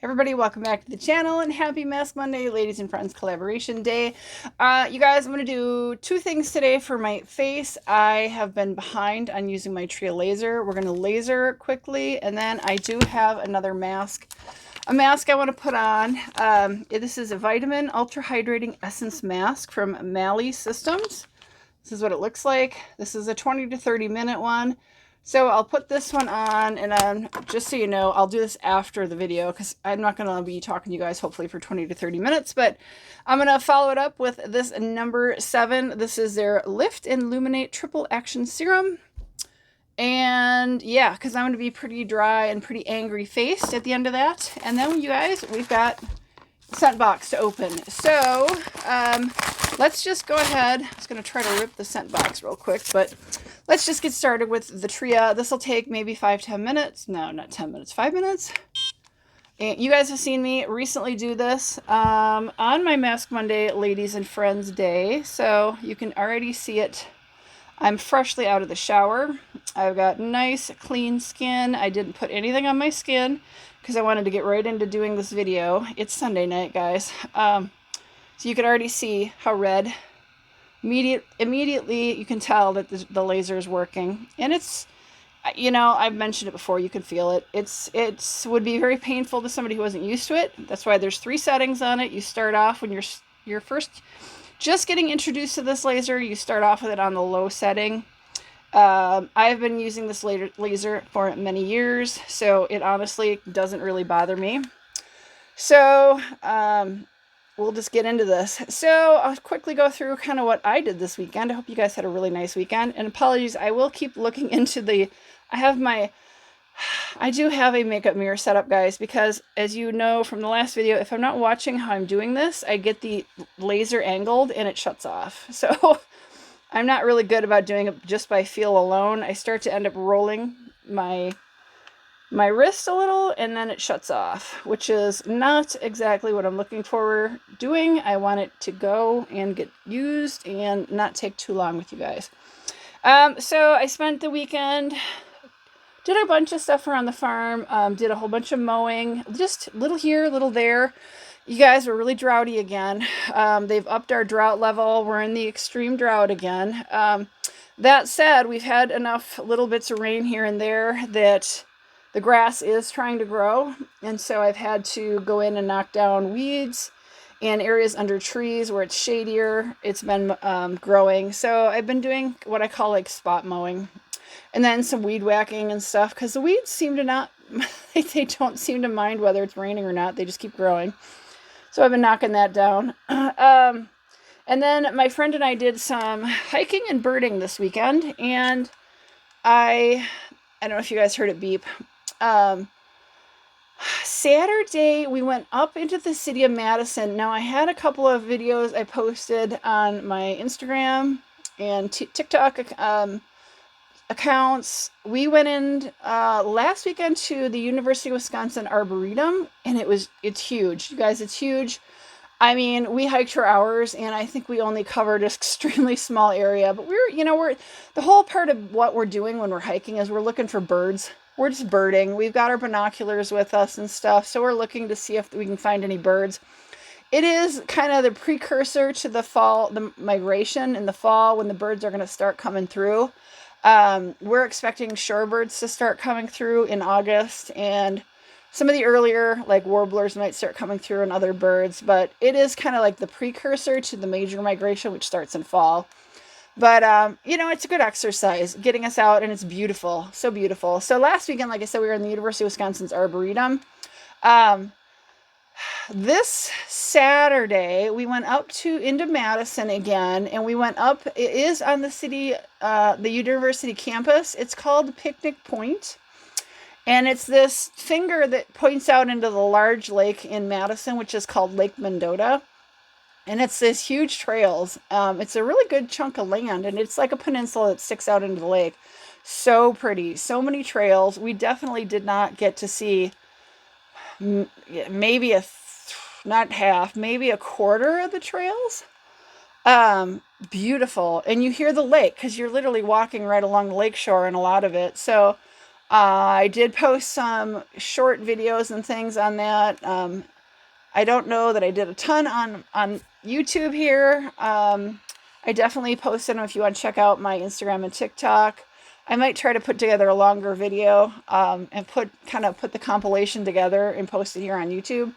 Everybody, welcome back to the channel and happy Mask Monday, ladies and friends collaboration day. You guys, I'm going to do two things today for my face. I have been behind on using my Tria laser. We're going to laser quickly, and then I do have another mask. A mask I want to put on. This is a Vitamin Ultra Hydrating Essence Mask from Mali Systems. This is what it looks like. This is a 20 to 30 minute one. So I'll put this one on, and just so you know, I'll do this after the video because I'm not going to be talking to you guys hopefully for 20 to 30 minutes, but I'm going to follow it up with this number 7. This is their Lift and Illuminate Triple Action Serum. And yeah, because I'm going to be pretty dry and pretty angry faced at the end of that. And then you guys, we've got Scentbox to open. So let's just go ahead. I was going to try to rip the Scentbox real quick, but let's just get started with the Tria. This will take maybe 5-10 minutes. No, not 10 minutes, 5 minutes. And you guys have seen me recently do this on my Mask Monday Ladies and Friends Day. So you can already see it. I'm freshly out of the shower. I've got nice, clean skin. I didn't put anything on my skin because I wanted to get right into doing this video. It's Sunday night, guys. So you can already see how red. Immediately, you can tell that the laser is working. And it's, you know, I've mentioned it before. You can feel it. It would be very painful to somebody who wasn't used to it. That's why there's 3 settings on it. You start off when you're first just getting introduced to this laser. You start off with it on the low setting. I've been using this laser for many years, so it honestly doesn't really bother me. So we'll just get into this. So I'll quickly go through kind of what I did this weekend. I hope you guys had a really nice weekend. And apologies, I will keep looking into I do have a makeup mirror set up, guys, because as you know from the last video, if I'm not watching how I'm doing this, I get the laser angled and it shuts off. So I'm not really good about doing it just by feel alone. I start to end up rolling my wrist a little and then it shuts off, which is not exactly what I'm looking for doing. I want it to go and get used and not take too long with you guys. So I spent the weekend, did a bunch of stuff around the farm, did a whole bunch of mowing, just little here, little there. You guys were really droughty again. They've upped our drought level. We're in the extreme drought again. That said, we've had enough little bits of rain here and there that the grass is trying to grow. And so I've had to go in and knock down weeds and areas under trees where it's shadier. It's been growing. So I've been doing what I call like spot mowing. And then some weed whacking and stuff, because the weeds seem to not, they don't seem to mind whether it's raining or not. They just keep growing. So I've been knocking that down. And then my friend and I did some hiking and birding this weekend. And I don't know if you guys heard it beep. Saturday, we went up into the city of Madison. Now, I had a couple of videos I posted on my Instagram and TikTok accounts. We went in last weekend to the University of Wisconsin Arboretum, and it's huge. You guys, it's huge. I mean, we hiked for hours, and I think we only covered an extremely small area. But we're the whole part of what we're doing when we're hiking is we're looking for birds. We're just birding. We've got our binoculars with us and stuff, so we're looking to see if we can find any birds. It is kind of the precursor to the fall, the migration in the fall when the birds are going to start coming through. We're expecting shorebirds to start coming through in August, and some of the earlier like warblers might start coming through and other birds, but it is kind of like the precursor to the major migration, which starts in fall. But, it's a good exercise getting us out, and it's beautiful. So beautiful. So last weekend, like I said, we were in the University of Wisconsin's Arboretum. This Saturday, we went up into Madison again, and we went up. It is on the university campus. It's called Picnic Point, and it's this finger that points out into the large lake in Madison, which is called Lake Mendota. And it's this huge trails. It's a really good chunk of land, and it's like a peninsula that sticks out into the lake. So pretty. So many trails. We definitely did not get to see maybe not half, maybe a quarter of the trails. Beautiful. And you hear the lake because you're literally walking right along the lake shore in a lot of it. So I did post some short videos and things on that. I don't know that I did a ton on YouTube here. I definitely posted them if you want to check out my Instagram and TikTok. I might try to put together a longer video and put the compilation together and post it here on YouTube.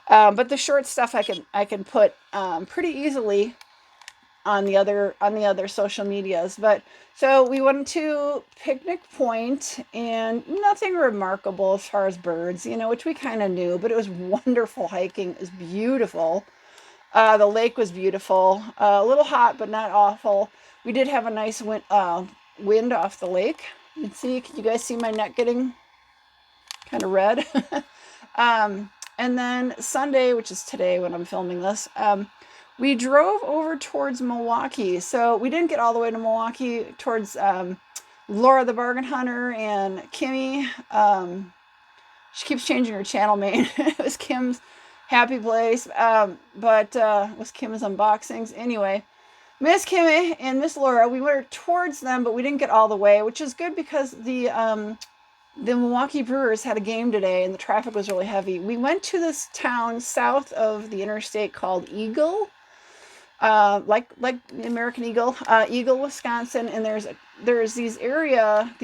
But the short stuff I can put pretty easily on the other social medias. But so we went to Picnic Point, and nothing remarkable as far as birds, which we kind of knew, but it was wonderful hiking. It was beautiful. The lake was beautiful. A little hot, but not awful. We did have a nice wind off the lake. Can you guys see my neck getting kind of red? And then Sunday, which is today when I'm filming this, we drove over towards Milwaukee. So we didn't get all the way to Milwaukee, towards Laura the Bargain Hunter and Kimmy. She keeps changing her channel name. It was Kim's Happy Place, but it was Kim's Unboxings. Anyway, Miss Kimmy and Miss Laura, we were towards them, but we didn't get all the way, which is good because the Milwaukee Brewers had a game today and the traffic was really heavy. We went to this town south of the interstate called Eagle, like the American Eagle, Eagle, Wisconsin, and there's these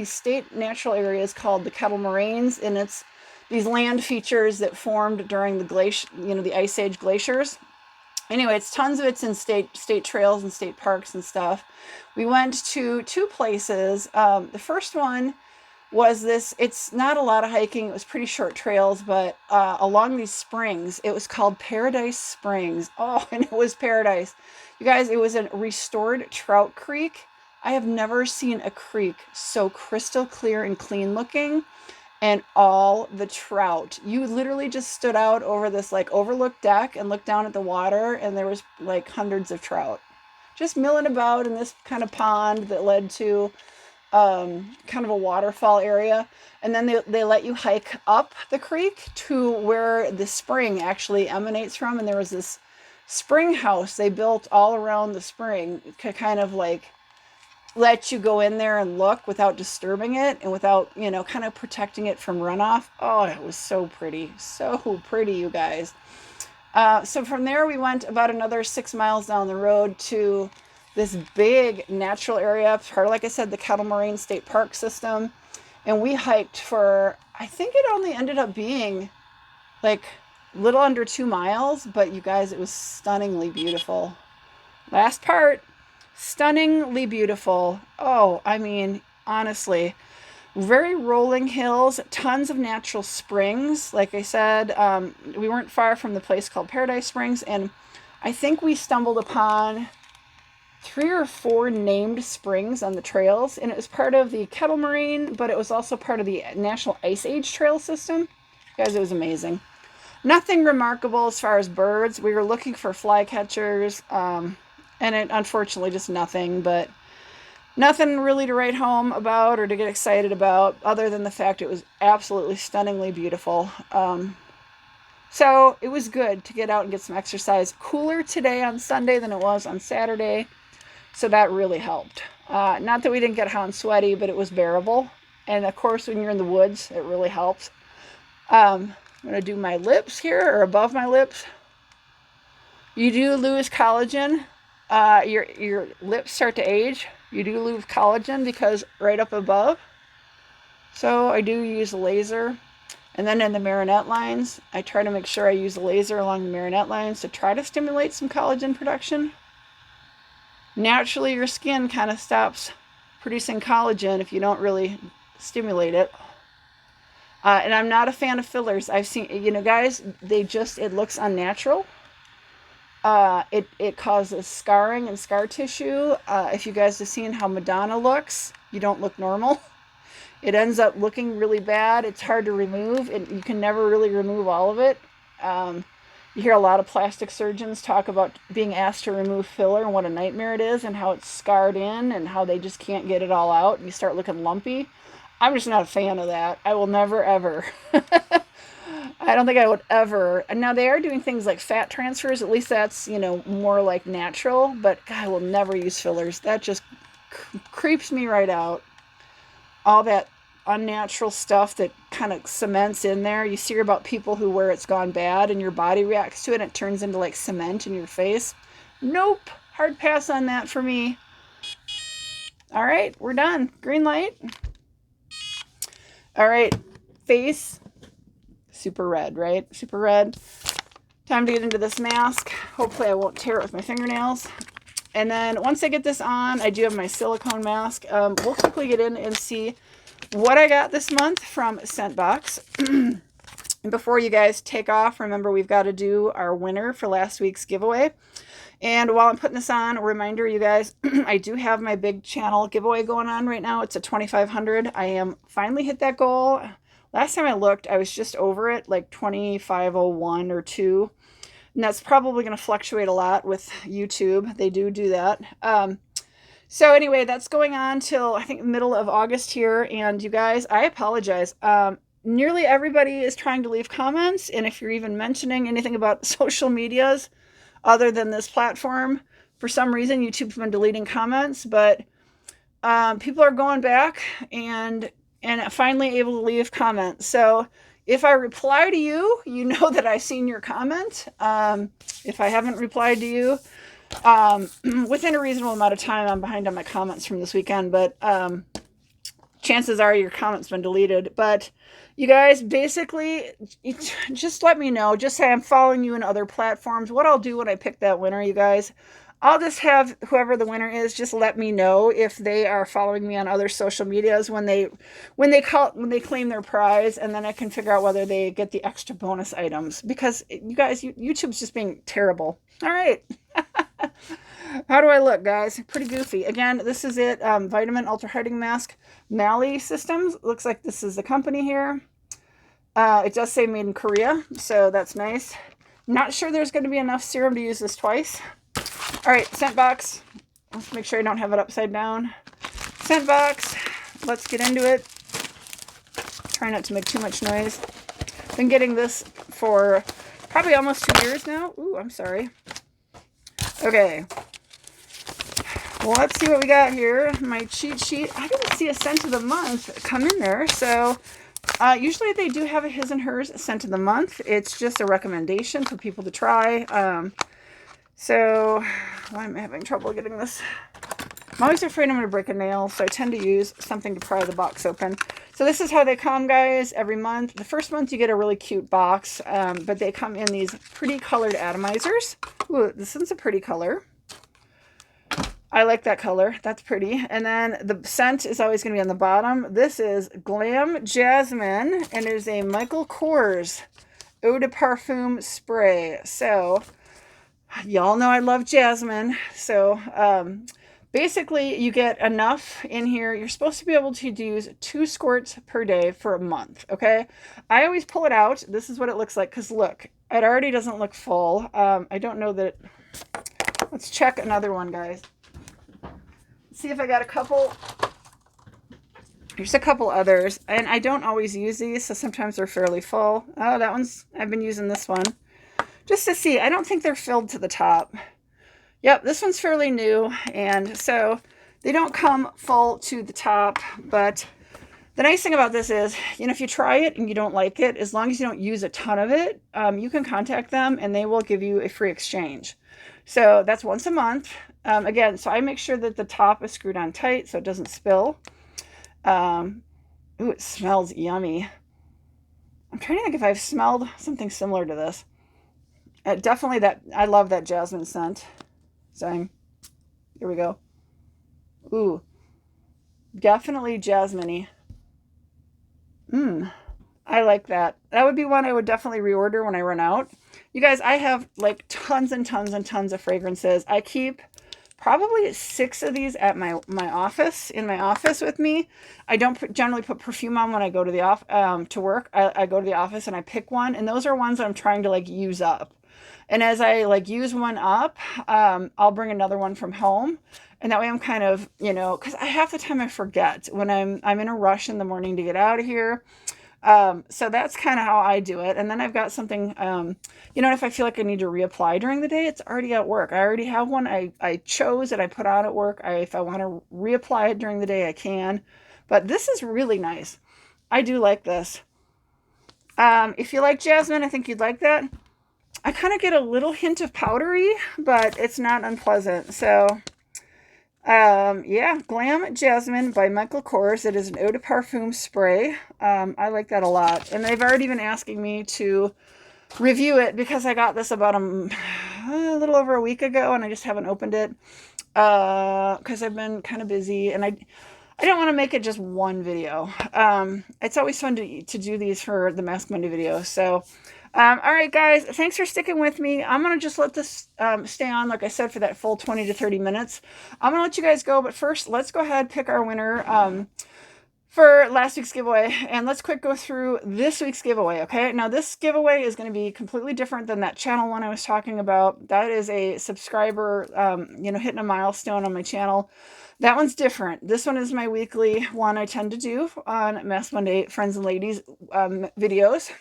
state natural areas called the Kettle Moraines, and it's these land features that formed during the Ice Age glaciers. Anyway, it's in state trails and state parks and stuff. We went to two places. The first one was it's not a lot of hiking. It was pretty short trails, but along these springs. It was called Paradise Springs. Oh, and it was paradise. You guys, it was a restored trout creek. I have never seen a creek so crystal clear and clean looking, and all the trout. You literally just stood out over this overlooked deck and looked down at the water, and there was hundreds of trout just milling about in this kind of pond that led to kind of a waterfall area. And then they let you hike up the creek to where the spring actually emanates from. And there was this spring house they built all around the spring to kind of let you go in there and look without disturbing it and without, kind of protecting it from runoff. Oh, it was so pretty, you guys. So from there, we went about another 6 miles down the road to this big natural area, part of, like I said, the Kettle Moraine State Park system. And we hiked for, I think it only ended up being little under 2 miles, but you guys, it was stunningly beautiful. Last part, stunningly beautiful. Oh, I mean, honestly, very rolling hills, tons of natural springs. Like I said, we weren't far from the place called Paradise Springs, and I think we stumbled upon 3 or 4 named springs on the trails, and it was part of the Kettle Moraine, but it was also part of the National Ice Age Trail system. Guys, it was amazing. Nothing remarkable as far as birds. We were looking for flycatchers, and it unfortunately just nothing, but nothing really to write home about or to get excited about, other than the fact it was absolutely stunningly beautiful. So it was good to get out and get some exercise. Cooler today on Sunday than it was on Saturday, so that really helped. Not that we didn't get hot and sweaty, but it was bearable. And of course, when you're in the woods, it really helps. I'm going to do my lips here, or above my lips. You do lose collagen. Your lips start to age. You do lose collagen because right up above. So I do use a laser. And then in the marionette lines, I try to make sure I use a laser along the marionette lines to try to stimulate some collagen production. Naturally, your skin kind of stops producing collagen if you don't really stimulate it. And I'm not a fan of fillers. I've seen, guys, it looks unnatural. It causes scarring and scar tissue. If you guys have seen how Madonna looks, you don't look normal. It ends up looking really bad. It's hard to remove, and you can never really remove all of it. You hear a lot of plastic surgeons talk about being asked to remove filler and what a nightmare it is and how it's scarred in and how they just can't get it all out and you start looking lumpy. I'm just not a fan of that. I will never, ever. I don't think I would ever. And now they are doing things like fat transfers. At least that's, more like natural. But God, I will never use fillers. That just creeps me right out. All that unnatural stuff that kind of cements in there. You hear about people who where it's gone bad and your body reacts to it and it turns into like cement in your face. Nope. Hard pass on that for me. All right, we're done. Green light. All right, face. Super red, right? Super red. Time to get into this mask. Hopefully I won't tear it with my fingernails. And then once I get this on, I do have my silicone mask. We'll quickly get in and see what I got this month from Scentbox. And before you guys take off, remember we've got to do our winner for last week's giveaway. And while I'm putting this on, a reminder, you guys, I do have my big channel giveaway going on right now. It's at 2,500. I am finally hit that goal. Last time I looked, I was just over it, like 2,501 or 2. And that's probably going to fluctuate a lot with YouTube. They do that. So anyway, that's going on till I think middle of August here. And you guys, I apologize. Nearly everybody is trying to leave comments. And if you're even mentioning anything about social medias other than this platform, for some reason, YouTube's been deleting comments. But people are going back and finally able to leave comments. So if I reply to you, you know that I've seen your comment. If I haven't replied to you, within a reasonable amount of time, I'm behind on my comments from this weekend, but chances are your comment's been deleted. But you guys, basically, just let me know. Just say I'm following you in other platforms. What I'll do when I pick that winner, you guys, I'll just have whoever the winner is just let me know if they are following me on other social medias when they claim their prize, and then I can figure out whether they get the extra bonus items. Because you guys, YouTube's just being terrible. All right. How do I look, guys? Pretty goofy. Again, this is it. Vitamin Ultra Hiding Mask. Mali Systems. Looks like this is the company here. It does say made in Korea, so that's nice. Not sure there's going to be enough serum to use this twice. All right, Scentbox. Let's make sure I don't have it upside down. Scentbox. Let's get into it. Try not to make too much noise. Been getting this for probably almost 2 years now. Ooh, I'm sorry. Okay. Well, let's see what we got here. My cheat sheet. I didn't see a scent of the month come in there. So usually they do have a his and hers scent of the month. It's just a recommendation for people to try. So why am I having trouble getting this? I'm always afraid I'm going to break a nail, so I tend to use something to pry the box open. So this is how they come, guys, every month. The first month you get a really cute box, but they come in these pretty colored atomizers. Ooh, this one's a pretty color. I like that color. That's pretty. And then the scent is always going to be on the bottom. This is Glam Jasmine, and it is a Michael Kors Eau de Parfum spray. So y'all know I love jasmine. So basically you get enough in here. You're supposed to be able to use 2 squirts per day for a month. Okay. I always pull it out. This is what it looks like. Cause look, it already doesn't look full. I don't know that. Let's check another one, guys. See if I got a couple. There's a couple others, and I don't always use these, so sometimes they're fairly full. Oh, that one's, I've been using this one just to see. I don't think they're filled to the top. Yep, this one's fairly new, and so they don't come full to the top, but the nice thing about this is, you know, if you try it and you don't like it, as long as you don't use a ton of it, you can contact them and they will give you a free exchange. So that's once a month. Again, so I make sure that the top is screwed on tight so it doesn't spill. Ooh, it smells yummy. I'm trying to think if I've smelled something similar to this. Definitely that, I love that jasmine scent. So here we go. Ooh, definitely jasmine-y. I like that. That would be one I would definitely reorder when I run out. You guys, I have like tons and tons and tons of fragrances. I keep probably 6 of these at my office, in my office with me. I don't generally put perfume on when I go to the to work. I go to the office and I pick one, and those are ones I'm trying to like use up. And as I like use one up, I'll bring another one from home. And that way I'm kind of, you know, because half the time I forget when I'm in a rush in the morning to get out of here. So that's kind of how I do it. And then I've got something, you know, if I feel like I need to reapply during the day, it's already at work. I already have one I chose that I put on at work. If I want to reapply it during the day, I can. But this is really nice. I do like this. If you like jasmine, I think you'd like that. I kind of get a little hint of powdery, but it's not unpleasant. So, yeah, Glam Jasmine by Michael Kors. It is an eau de parfum spray. I like that a lot. And they've already been asking me to review it because I got this about a little over a week ago and I just haven't opened it because I've been kind of busy and I don't want to make it just one video. It's always fun to do these for the Mask Monday video. So, all right, guys, thanks for sticking with me. I'm going to just let this stay on, like I said, for that full 20 to 30 minutes. I'm going to let you guys go, but first, let's go ahead and pick our winner for last week's giveaway. And let's quick go through this week's giveaway, okay? Now, this giveaway is going to be completely different than that channel one I was talking about. That is a subscriber, hitting a milestone on my channel. That one's different. This one is my weekly one I tend to do on Mask Monday Friends and Ladies videos.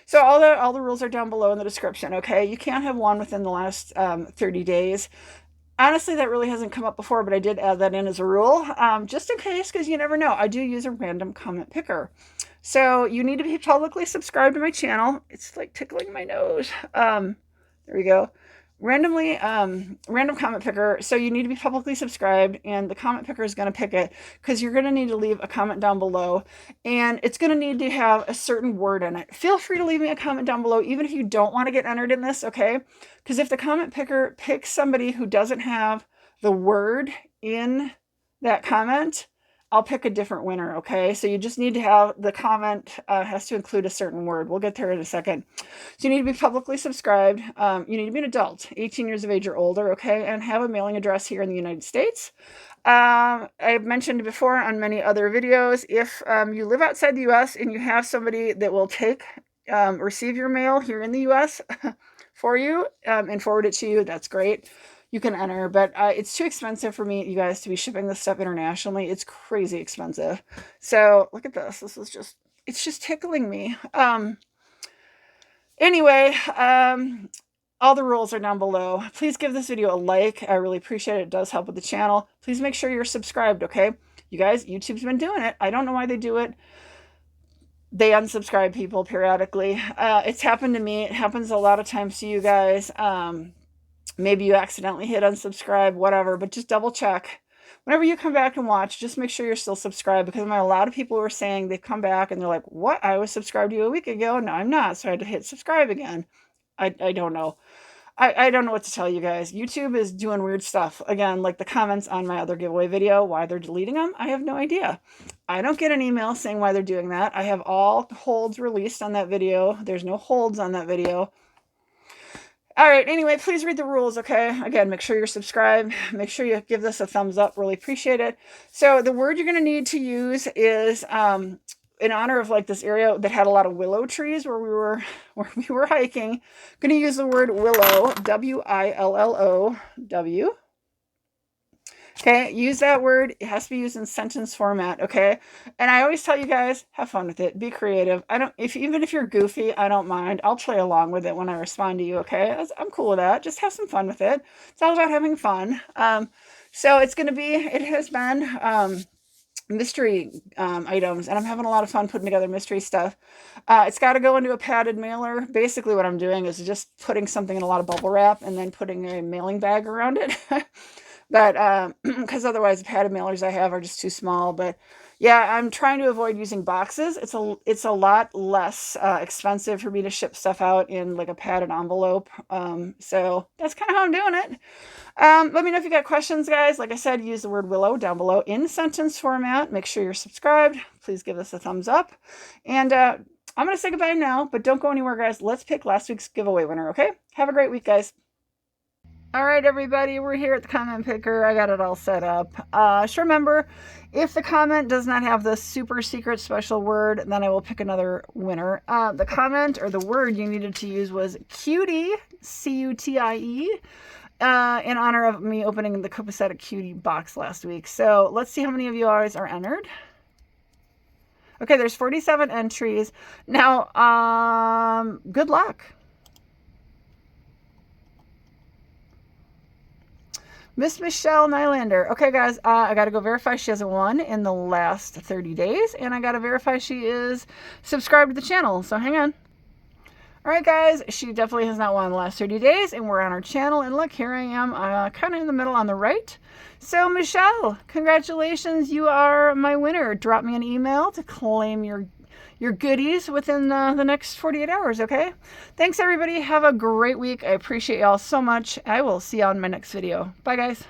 So all the rules are down below in the description, okay? You can't have one within the last 30 days. Honestly, that really hasn't come up before, but I did add that in as a rule, just in case, because you never know. I do use a random comment picker. So you need to be publicly subscribed to my channel. It's like tickling my nose. There we go. Random comment picker. So you need to be publicly subscribed, and the comment picker is going to pick it because you're going to need to leave a comment down below, and it's going to need to have a certain word in it. Feel free to leave me a comment down below, even if you don't want to get entered in this, okay? Because if the comment picker picks somebody who doesn't have the word in that comment, I'll pick a different winner, okay? So you just need to have the comment has to include a certain word. We'll get there in a second. So you need to be publicly subscribed. You need to be an adult, 18 years of age or older, okay? And have a mailing address here in the United States. I've mentioned before on many other videos, if you live outside the U.S. and you have somebody that will receive your mail here in the U.S. for you and forward it to you, that's great. You can enter, but it's too expensive for me, you guys, to be shipping this stuff internationally. It's crazy expensive. So look at this. It's just tickling me. Anyway, all the rules are down below. Please give this video a like. I really appreciate it. It does help with the channel. Please make sure you're subscribed, okay? You guys, YouTube's been doing it. I don't know why they do it. They unsubscribe people periodically. It's happened to me. It happens a lot of times to you guys. Maybe you accidentally hit unsubscribe, whatever, but just double check. Whenever you come back and watch, just make sure you're still subscribed, because a lot of people were saying they come back and they're like, what? I was subscribed to you a week ago. No, I'm not. So I had to hit subscribe again. I don't know. I don't know what to tell you guys. YouTube is doing weird stuff. Again, like the comments on my other giveaway video, why they're deleting them, I have no idea. I don't get an email saying why they're doing that. I have all holds released on that video. There's no holds on that video. All right, anyway, please read the rules, okay? Again, make sure you're subscribed. Make sure you give this a thumbs up. Really appreciate it. So the word you're going to need to use is in honor of like this area that had a lot of willow trees where we were hiking. I'm going to use the word willow, W-I-L-L-O-W. Okay, use that word. It has to be used in sentence format, okay? And I always tell you guys, have fun with it. Be creative. Even if you're goofy, I don't mind. I'll play along with it when I respond to you, okay? I'm cool with that. Just have some fun with it. It's all about having fun. So it has been mystery items, and I'm having a lot of fun putting together mystery stuff. It's got to go into a padded mailer. Basically what I'm doing is just putting something in a lot of bubble wrap and then putting a mailing bag around it. But because otherwise the padded mailers I have are just too small. But yeah, I'm trying to avoid using boxes. It's a lot less expensive for me to ship stuff out in like a padded envelope. So that's kind of how I'm doing it. Let me know if you got questions, guys. Like I said, use the word willow down below in sentence format. Make sure you're subscribed. Please give us a thumbs up. And I'm going to say goodbye now, but don't go anywhere, guys. Let's pick last week's giveaway winner, okay? Have a great week, guys. All right, everybody, we're here at the comment picker. I got it all set up. Just remember, if the comment does not have the super secret special word, then I will pick another winner. The comment or the word you needed to use was cutie, C-U-T-I-E, in honor of me opening the Copacetic Cutie box last week. So let's see how many of you guys are entered. Okay, there's 47 entries. Now, good luck. Miss Michelle Nylander. Okay, guys, I got to go verify she hasn't won in the last 30 days, and I got to verify she is subscribed to the channel, so hang on. All right, guys, she definitely has not won in the last 30 days, and we're on our channel, and look, here I am, kind of in the middle on the right. So, Michelle, congratulations, you are my winner. Drop me an email to claim your goodies within the next 48 hours, okay? Thanks, everybody. Have a great week. I appreciate y'all so much. I will see y'all in my next video. Bye, guys.